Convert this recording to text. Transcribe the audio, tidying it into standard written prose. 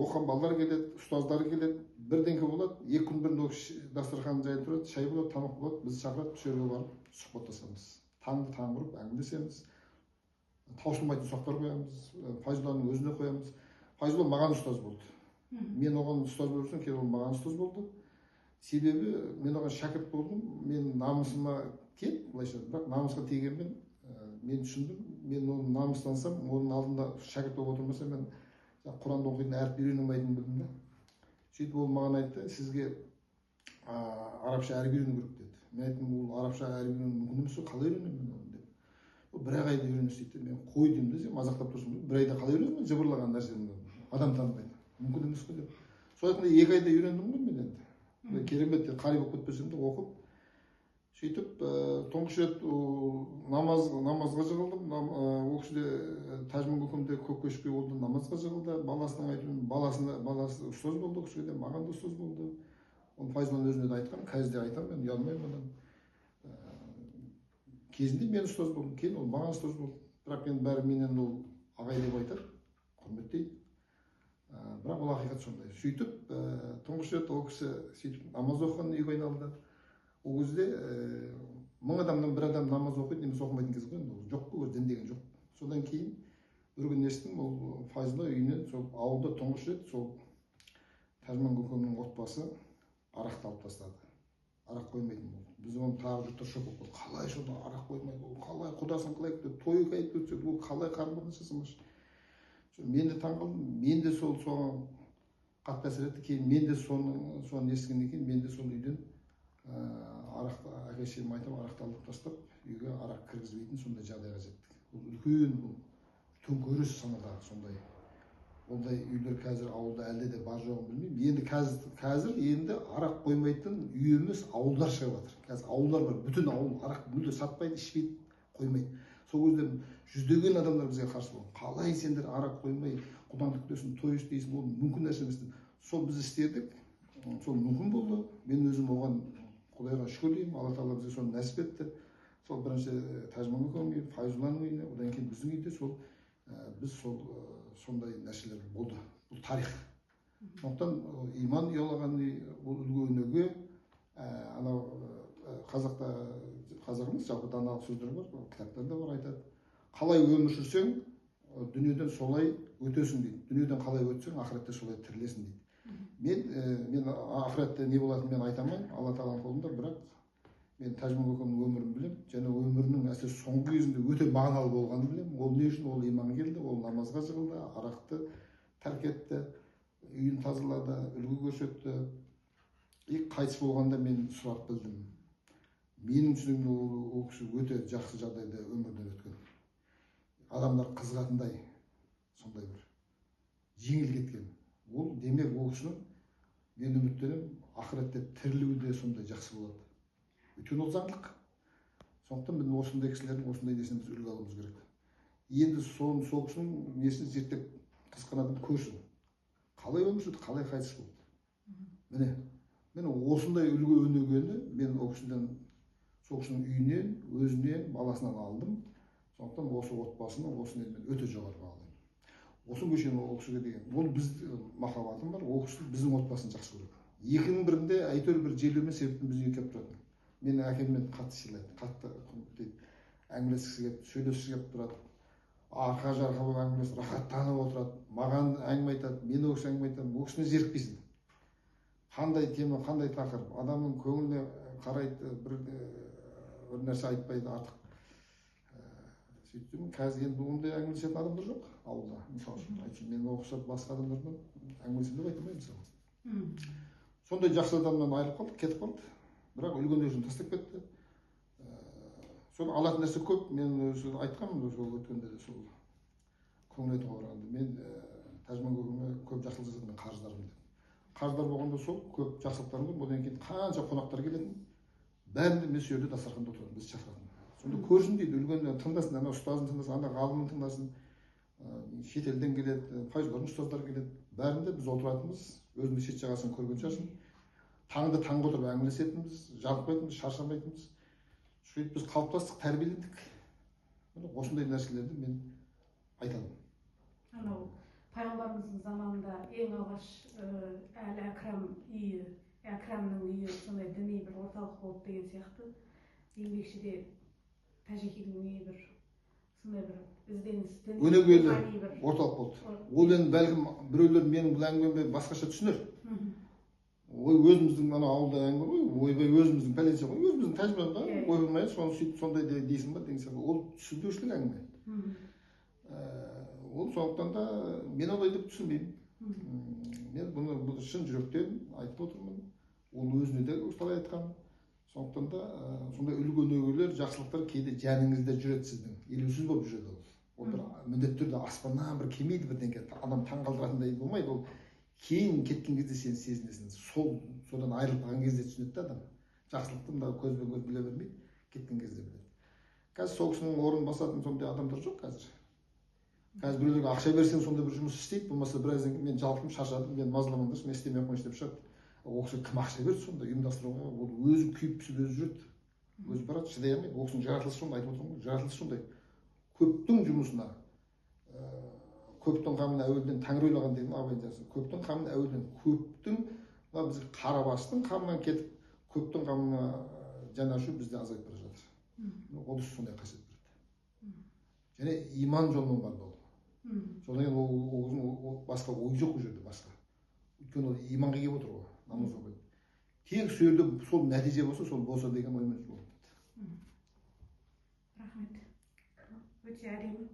оқыған балалар келеді, ұстаздар келеді, бірдеңке болады, 2 күн бірінде дастархан жайылып тұрады, шай болады, тамақ болады, біз шақырады, сол жерге барып сұхбаттасамыз. Таңды таң құрып әңгімелесеміз. Таусылмайтын сұрақтар қоямыз, Файзулланың өзіне қоямыз. Файзулла маған ұстаз болды. Мен оған ұстаз болып жүрсем, кейін ол маған ұстаз болды. Себебі мен оған шәкірт болдым, мен намысыма тиеді, былайша, бірақ намысқа тигенмен мен түсіндім, мен оны намыстансам, оның алдында шәкірт болып отырмасам, мен Құранды оқитын әріп үйрене алмайтынын білдім да. Сөйтіп ол маған айтты, сізге арабша әріп үйрену керек деді. Мен айттым, ол арабша әріп үйрену мүмкін емес, қалай үйренемін оны деп. Ол 1 айда үйренесіз дейді. Мен қой деймін де, сен мазақтап тұрсың. 1 айда қалай үйренемін? Жыбырлаған нәрсені адам танымайды. Мүмкін емес қой деп. Сол айтқанда 2 айда үйрендім ғой мен енді. Керемет қари болып кетпесем де оқып. Сөйтіп, тұңғыш рет намазға жығылдым. Ол кісіде Тәжмін көкемде көп көшпей болды, намазға жығылды. Баласының айтуымен, баласы ұстаз болды, ол кісіде маған да ұстаз болды. Оны Файзулланың өзіне де айтқан, қазір де айтамын, мен ұялмаймын одан. Кезінде мен ұстаз болдым, кейін ол маған ұстаз болды. Бірақ мен бәрі менен ол ағай деп айтар, құрметтейді. Бірақ ол ақиқат сондай. Сөйтіп, тұңғыш рет ол кісі сөйтіп намаз оқыған үйге айналды. Ол кезде 1000 адамнан 1 адам намаз оқиды, немесе оқымайтын кез ғой, жоқ қой, дін деген жоқ. Содан кейін бір күн естідім, ол Файзулла үйінен сол ауылда тұңғыш рет сол Тәжмін көкемнің отбасы арақты алып тастады. Арақ қоймайтын болды. Біз оны тағы жұрттар шок болып қалды. Қалай сонда арақ қоймайды, ол қалай құдасын қалай күтеді, той қайтып өтсе, ол қалай қарым-қатынас жасамақшы. Мен де таңқалдым, мен де соған қатты әсер етті. Кейін мен де соны естігеннен кейін мен де сол үйден арақты әке-шешеме айтып арақты алып тастап үйге арақ кіргізбейтін сондай жағдайға жеттік. Ол үлкен төңкеріс санадағы сондай. Ондай үйлер қазір ауылда әлде де бар жоғын білмеймін. Енді қазір енді арақ қоймайтын үй емес ауылдар шығып жатыр. Қазір ауылдар бар, бүтін ауыл арақ мүлде сатпайды, ішпейді, қоймайды. Сол кезде жүздеген адамдар бізге қарсы болды. Қалай сендер арақ қоймай, құданды күтесің, той істейсің, ол мүмкін нәрсе емес. Сол біз істедік, сол мүмкін болды. Мен өзім оған Құдайға шүкір деймін, Алла Тағала бізге соны нәсіп етті. Сол бірінші Тәжмін көкемнің үйі, Файзулланың үйіне, одан кейін біздің үйде біз сондай нәрселер болды. Бұл тарих. Сондықтан иман ұялаған бұл үлгі өнеге, анау қазағымыз жалпы даналық сөздер бар, кітаптарда бар айтады. Қалай өмір сүрсең, дүниеден солай өтесің дейді. Дүниеден қалай өтсең, ақыретте солай тірілесің дейді. Мен ақыретте не болатынын мен айтамын, Алла Тағаланың қолында, бірақ мен Тәжмін көкемнің өмірін білем, және өмірінің әсіресе соңғы кезінде өте мағыналы болғанын білем. Ол не үшін? Ол иман келді, ол намазға жығылды, арақты тәрк етті, үйін тазалады, үлгі көрсетті. Қайтыс болғанда мен сұрап білдім. Менің түсінігімде ол кісі өте жақсы жағдайда өмірден өткен. Адамдар қызығатындай, сондай бір жеңіл кеткен. Ол демек ол кісінің мен үміттенемін, ақыретте тірілуі де сондай жақсы болады. Өйткені ол заңдылық. Сондықтан біз осындай кісілердің осындай несін біз үлгі алуымыз керек. Енді сол кісінің несін зерттеп қызғанатын көрсін. Қалай өмір сүрді, қалай қайтыс болды. Міне осындай үлгі өнегені мен ол кісіден, сол кісінің үйінен, өзінен, баласынан алдым. Сондықтан осы отбасының осыны мен өте жоғары бағалаймын. Осы көшені ол кісіге деген, ол біз махаббатым бар, ол кісі біздің отбасын жақсы көреді. Екінің бірінде әйтеуір бір желеумен себептен біз үйге келіп тұратын. Мен әкеммен қатты сыйлайды, қатты әңгімелескісі келіп, сөйлескісі келіп тұрады. Арқа-жарқа болып әңгімелесіп, рахаттанып отырады. Маған әңгіме айтады, мен ол кісі әңгіме айтамын. Ол кісіне зерікпейсің. Қандай тема, қандай тақырып, адамның көңіліне қарайды, бір нәрсе айтпайды артық. Сөйтіп, қазір енді ондай әңгімелесетін адамдар жоқ ауылда. Мысалы үшін айтсын, мен оқысап басқа адамдардан әңгімелесем деп айта алмаймын мысалы. Сондай жақсы адамнан айырылып қалдық, кетіп қалды. Бірақ үлгендерін тастап кетті. Соны алатын нәрсе көп. Мен айтқанмын сол өткенде де сол көңіл айтуға барғанда. Мен Тәжмін көкеме көп жақсылық жасадым, мен қарыздарым деп. Қарыздар болғанда сол көп жақсылықтарым көп. Одан кейін қанша қонақтар келетін, бәрінде мен сол жерде дастарханда отырдым, біз шақыратын. Сонда көрсін дейді, үлгенді тыңдасын, ана ұстазын тыңдасын, ана ғалымын тыңдасын, шетелден келеді, Файзулланың ұстаздары келеді. Бәрінде біз отыратынбыз, өзіміз шет жағасын көрген шығарсың. Таңда таңға отырып әңгімелесетінбіз, жалықпайтынбыз, шаршамайтынбыз. Сөйтіп біз қалыптастық, тәрбиелендік. Осындай нәрселерді мен айтамын. пайғамбарымыздың заманында ең алғаш әлі әкрам үйі, әкрамның үйі сондай діни бір орталық болды деген сияқты, еңбекшіде тәжекеңнің үйі бір сондай бір ізденіс өнегелі орталық болды. Ол енді бәлкім біреулер менің бұл әңгімемді басқаша түсінер. Ой, өзіміздің ана ауылда әңгіме ғой, ойбай өзіміздің пәленше ғой, өзіміздің тәжірибеміз ғой, ойбай соны сөйтіп сондай дейсің ба деген сияқты. Ол түсінбеушілік әңгіме. Ол сондықтан да мен олай деп түсінбеймін. Мен бұны шын жүректен айтып отырмын. Ол өзіне де осылай айтқан. Сондықтан да сондай үлгі өнегелер, жақсылықтар кейде жаныңызда жүреді сіздің, елеусіз болып жүреді ол. Ол бір міндетті түрде аспаннан бір келмейді бірдеңе, адам таң қалдыратындай болмайды. Ол кейін кеткен кезде сен сезінесің. Содан айырылып қалған кезде түсінеді да адам. Жақсылықты мына көзбен көз біле бермейді, кеткен кезде біледі. Қазір сол кісінің орнын басатын сондай адамдар жоқ қазір. Қазір біреулерге ақша берсең сондай бір жұмыс істейді, болмаса біраздан кейін мен жалықтым, шаршадым, мен мазаламаңдаршы, мен істемей ақ қояйыншы деп шығады. Ол кісі кім ақша берді сонда ұйымдастыруға? Ол өзі күйіп пісіп өзі жүреді. Өзі барады, шыдай алмайды. Ол кісінің жаратылысы сондай, айтып отырмын ғой, жаратылысы сондай. Көптің жұмысына, көптің қамын әуелден Тәңір ойлаған деген абайдың жазысы. Көптің қамын әуелден, көптің біз қарабастың қамынан кетіп, көптің қамына жан ашу бізде азайып бара жатыр. Ол сондай қасиет берді. Және иман жолымен барды ол. Содан кейін ол басқа ой жоқ ол жерде басқа. Өйткені ол иманға келіп отыр ғой, намаз оқиды. Тек сол жерде сол нәтиже болса деген оймен жүріп. Рахмет. Өте әдемі.